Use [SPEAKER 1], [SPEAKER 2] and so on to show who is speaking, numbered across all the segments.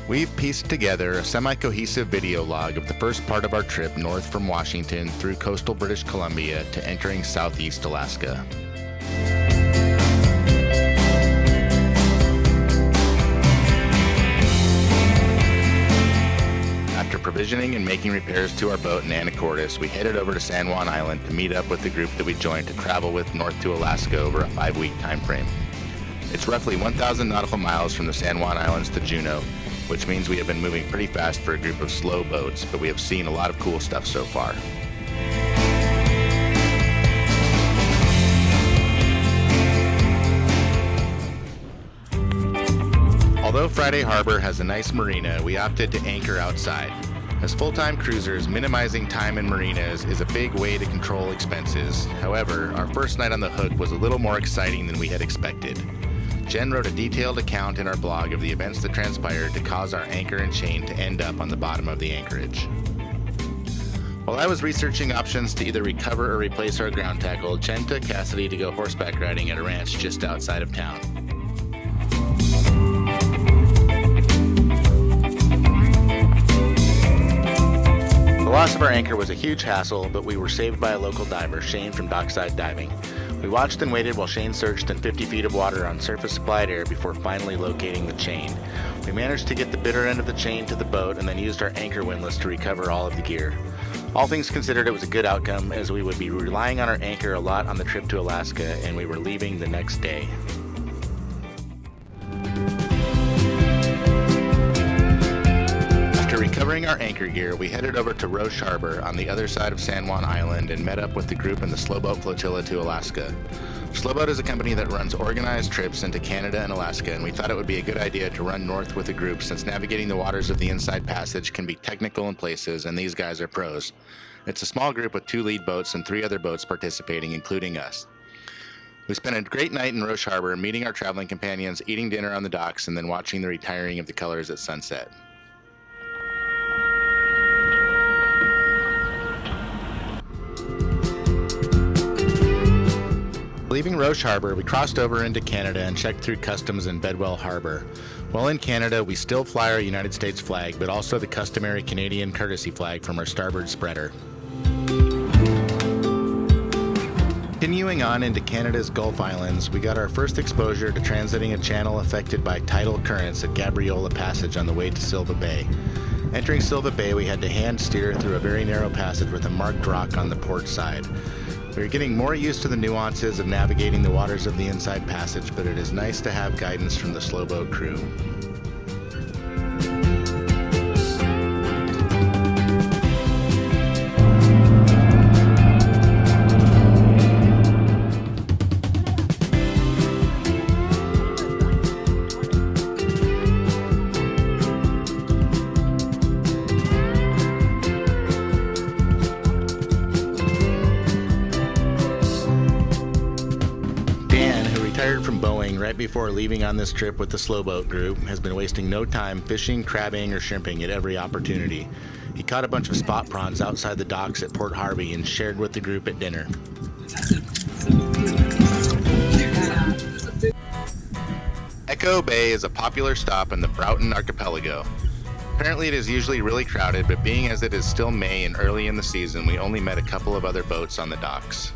[SPEAKER 1] We've pieced together a semi-cohesive video log of the first part of our trip north from Washington through coastal British Columbia to entering southeast Alaska. After provisioning and making repairs to our boat in Anacortes, we headed over to San Juan Island to meet up with the group that we joined to travel with north to Alaska over a 5-week time frame. It's roughly 1,000 nautical miles from the San Juan Islands to Juneau, which means we have been moving pretty fast for a group of slow boats, but we have seen a lot of cool stuff so far. Although Friday Harbor has a nice marina, we opted to anchor outside. As full-time cruisers, minimizing time in marinas is a big way to control expenses. However, our first night on the hook was a little more exciting than we had expected. Jen wrote a detailed account in our blog of the events that transpired to cause our anchor and chain to end up on the bottom of the anchorage. While I was researching options to either recover or replace our ground tackle, Jen took Cassidy to go horseback riding at a ranch just outside of town. The loss of our anchor was a huge hassle, but we were saved by a local diver, Shane from Dockside Diving. We watched and waited while Shane searched in 50 feet of water on surface supplied air before finally locating the chain. We managed to get the bitter end of the chain to the boat and then used our anchor windlass to recover all of the gear. All things considered, it was a good outcome, as we would be relying on our anchor a lot on the trip to Alaska, and we were leaving the next day. After recovering our anchor gear, we headed over to Roche Harbor on the other side of San Juan Island and met up with the group in the Slowboat Flotilla to Alaska. Slowboat is a company that runs organized trips into Canada and Alaska, and we thought it would be a good idea to run north with a group since navigating the waters of the Inside Passage can be technical in places, and these guys are pros. It's a small group with 2 lead boats and 3 other boats participating, including us. We spent a great night in Roche Harbor, meeting our traveling companions, eating dinner on the docks, and then watching the retiring of the colors at sunset. Leaving Roche Harbor, we crossed over into Canada and checked through customs in Bedwell Harbor. While in Canada, we still fly our United States flag, but also the customary Canadian courtesy flag from our starboard spreader. Continuing on into Canada's Gulf Islands, we got our first exposure to transiting a channel affected by tidal currents at Gabriola Passage on the way to Silva Bay. Entering Silva Bay, we had to hand steer through a very narrow passage with a marked rock on the port side. We are getting more used to the nuances of navigating the waters of the Inside Passage, but it is nice to have guidance from the Slowboat crew. From Boeing right before leaving on this trip with the Slowboat group, has been wasting no time fishing, crabbing, or shrimping at every opportunity. He caught a bunch of spot prawns outside the docks at Port Harvey and shared with the group at dinner. Echo Bay is a popular stop in the Broughton Archipelago. Apparently it is usually really crowded, but being as it is still May and early in the season, we only met a couple of other boats on the docks.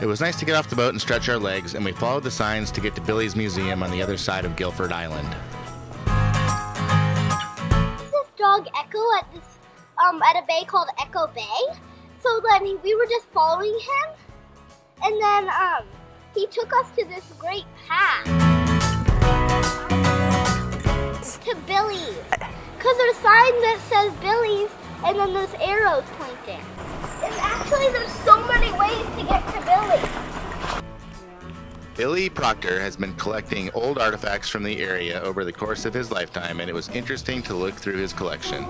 [SPEAKER 1] It was nice to get off the boat and stretch our legs, and we followed the signs to get to Billy's Museum on the other side of Guilford Island.
[SPEAKER 2] This dog Echo at a bay called Echo Bay. So then we were just following him, and then he took us to this great path to Billy's, because there's a sign that says Billy's, and then there's arrows pointing. And actually, there's so many ways to get to Billy.
[SPEAKER 1] Billy Proctor has been collecting old artifacts from the area over the course of his lifetime, and it was interesting to look through his collection.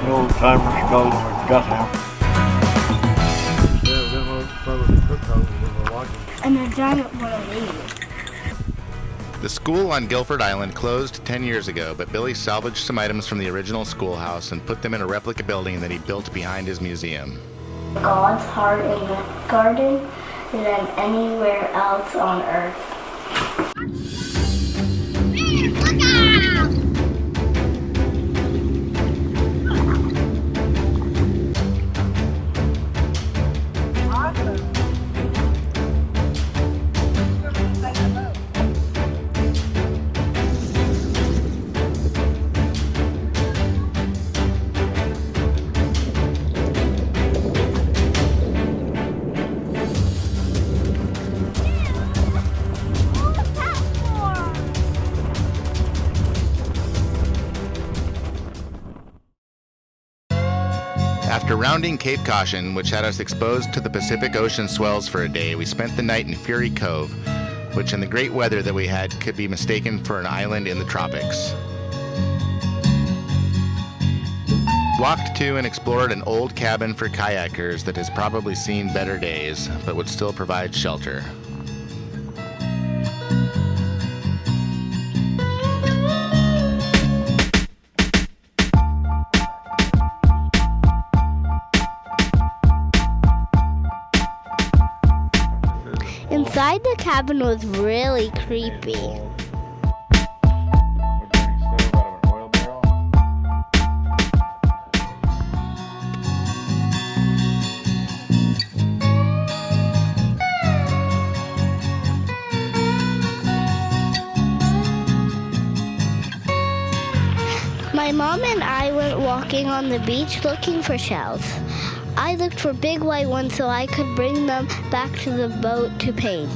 [SPEAKER 3] The old timers called them a gut house.
[SPEAKER 2] And a giant one of these.
[SPEAKER 1] The school on Guilford Island closed 10 years ago, but Billy salvaged some items from the original schoolhouse and put them in a replica building that he built behind his museum.
[SPEAKER 4] God's heart in the garden than anywhere else on earth.
[SPEAKER 2] Look out!
[SPEAKER 1] After rounding Cape Caution, which had us exposed to the Pacific Ocean swells for a day, we spent the night in Fury Cove, which in the great weather that we had could be mistaken for an island in the tropics. Walked to and explored an old cabin for kayakers that has probably seen better days, but would still provide shelter.
[SPEAKER 2] Inside the cabin was really creepy. My mom and I went walking on the beach looking for shells. I looked for big white ones so I could bring them back to the boat to paint.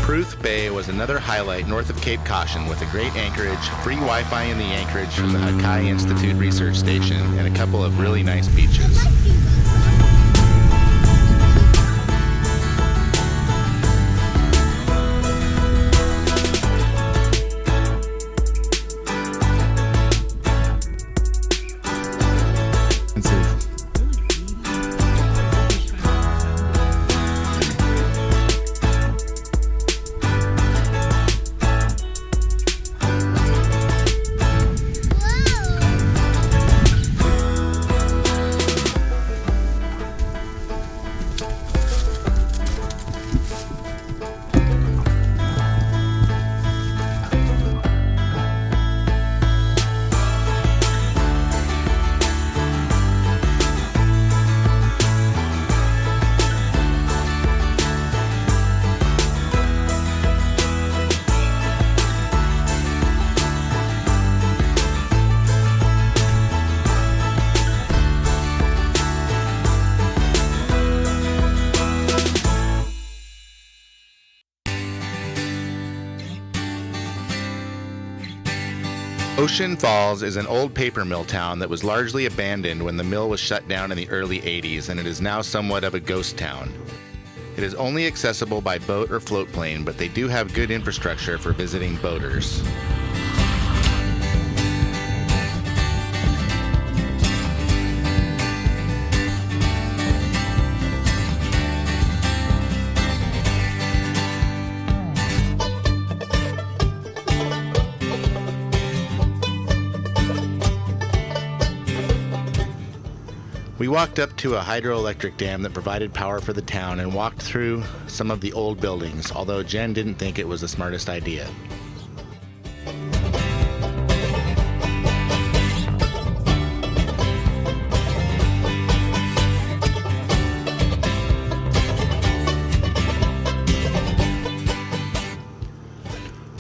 [SPEAKER 1] Pruth Bay was another highlight north of Cape Caution with a great anchorage, free Wi-Fi in the anchorage from the Hakai Institute Research Station, and a couple of really nice beaches. Ocean Falls is an old paper mill town that was largely abandoned when the mill was shut down in the early 80s, and it is now somewhat of a ghost town. It is only accessible by boat or float plane, but they do have good infrastructure for visiting boaters. We walked up to a hydroelectric dam that provided power for the town and walked through some of the old buildings, although Jen didn't think it was the smartest idea.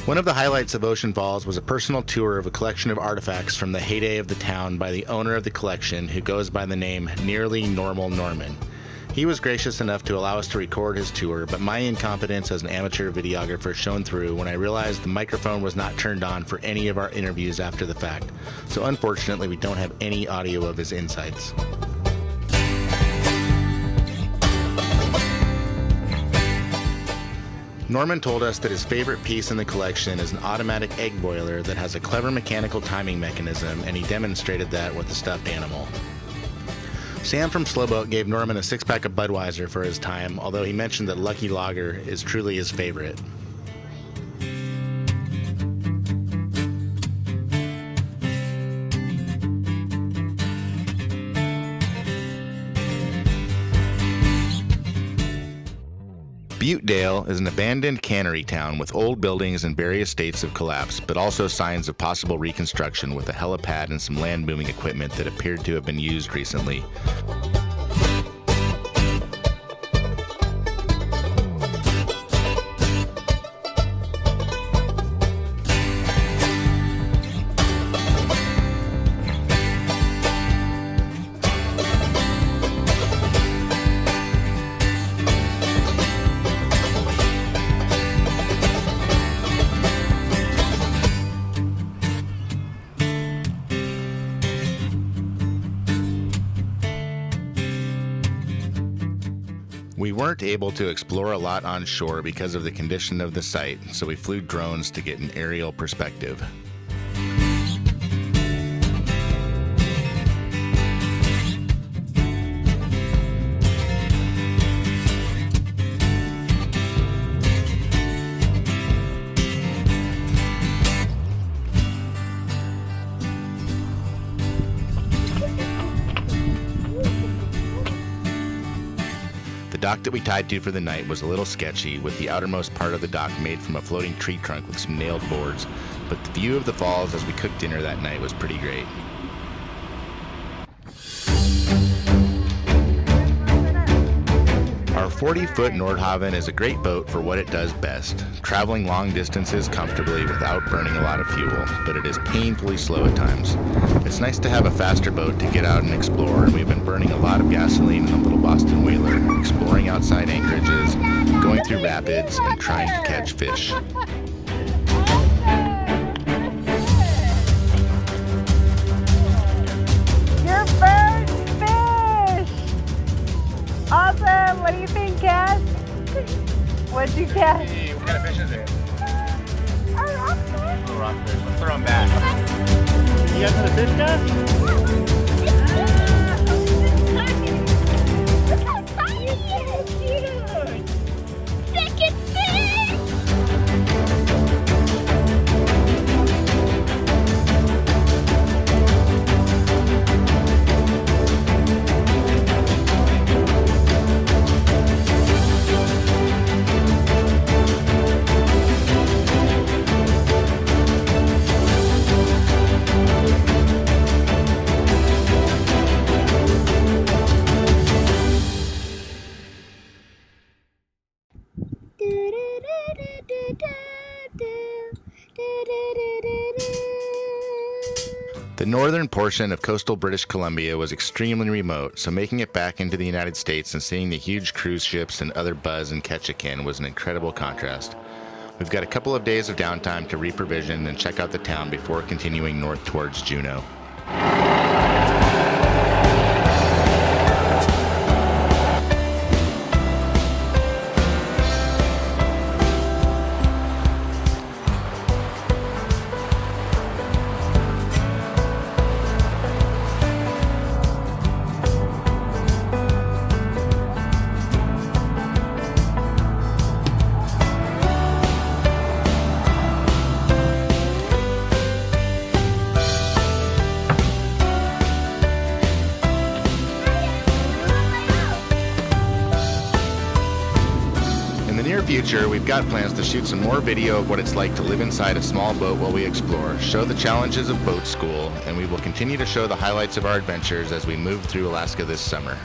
[SPEAKER 1] One of the highlights of Ocean Falls was a personal tour of a collection of artifacts from the heyday of the town by the owner of the collection, who goes by the name Nearly Normal Norman. He was gracious enough to allow us to record his tour, but my incompetence as an amateur videographer shone through when I realized the microphone was not turned on for any of our interviews after the fact, so unfortunately we don't have any audio of his insights. Norman told us that his favorite piece in the collection is an automatic egg boiler that has a clever mechanical timing mechanism, and he demonstrated that with a stuffed animal. Sam from Slowboat gave Norman a 6-pack of Budweiser for his time, although he mentioned that Lucky Lager is truly his favorite. Butedale is an abandoned cannery town with old buildings in various states of collapse, but also signs of possible reconstruction with a helipad and some land moving equipment that appeared to have been used recently. We weren't able to explore a lot on shore because of the condition of the site, so we flew drones to get an aerial perspective. The dock that we tied to for the night was a little sketchy, with the outermost part of the dock made from a floating tree trunk with some nailed boards, but the view of the falls as we cooked dinner that night was pretty great. Our 40-foot Nordhavn is a great boat for what it does best, traveling long distances comfortably without burning a lot of fuel, but it is painfully slow at times. It's nice to have a faster boat to get out and explore, and we've been burning a lot of gasoline in the little Boston whaler, exploring outside anchorages, going through rapids, and trying to catch fish.
[SPEAKER 5] Your first fish! Awesome! What do you think, Cass? What'd you catch?
[SPEAKER 1] Hey, what kind of fish is it?
[SPEAKER 2] A rockfish.
[SPEAKER 1] Little rockfish. Let's throw him back.
[SPEAKER 3] You got another fish, guys?
[SPEAKER 2] Look how tiny it is, dude! Second fish!
[SPEAKER 1] The northern portion of coastal British Columbia was extremely remote, so making it back into the United States and seeing the huge cruise ships and other buzz in Ketchikan was an incredible contrast. We've got a couple of days of downtime to reprovision and check out the town before continuing north towards Juneau. Future, we've got plans to shoot some more video of what it's like to live inside a small boat while we explore, show the challenges of boat school, and we will continue to show the highlights of our adventures as we move through Alaska this summer.